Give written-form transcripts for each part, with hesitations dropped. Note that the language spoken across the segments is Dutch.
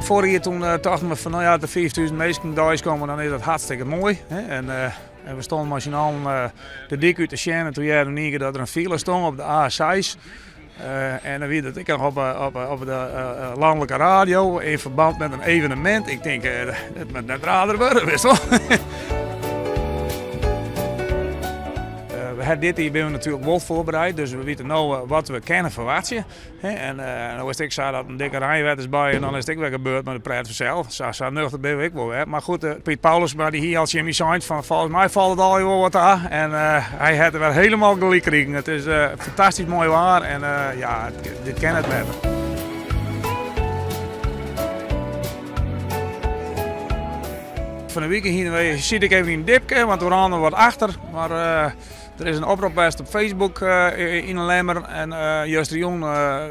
Vorig jaar toen dachten we van nou ja, de 5000 mensen thuis komen, dan is dat hartstikke mooi. Hè? En we stonden machinaal de dik uit de Sjen en toen jaren we dat er een file stond op de A6. En dan weet dat ik nog op de landelijke radio in verband met een evenement. Ik denk, het moet net rader worden, wist wel. Dit jaar ben we natuurlijk wel voorbereid, dus we weten nu wat we kunnen verwachten. En dan wist ik zo dat een dikke rijwet is bij en dan is het weer gebeurd met de pret vanzelf. Zo nuchter ben ik wel. Maar goed, Piet Paulus, maar die hier als Jimmy Sainz van volgens mij valt het al wel wat aan. En hij heeft er weer helemaal gelijk gekregen. Het is fantastisch mooi waar en ja, dit kan het beter. Van de week hier zie ik even een dipje, want we ramen wat achter. Maar er is een oproep op Facebook in Lemmer en juist de jong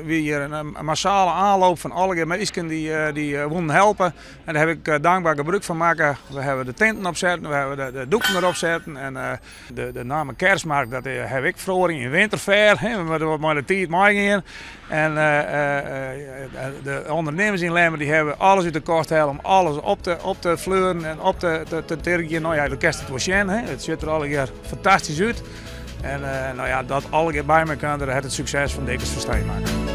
weer hier een massale aanloop van alle mensen die willen helpen. En daar heb ik dankbaar gebruik van maken. We hebben de tenten opzetten, we hebben de doeken erop zetten en de naam Kerstmarkt dat heb ik vroeger in Winterfair. We hebben wat maar de tijd meegaan. En de ondernemers in Lemmer die hebben alles uit de kost gehaald om alles op te fleuren en op te tergen. Nou ja, de kerst het was het ziet er alle keer fantastisch uit. En nou ja, dat alle keer bij elkaar, dat het succes van Dekens Versteen maken.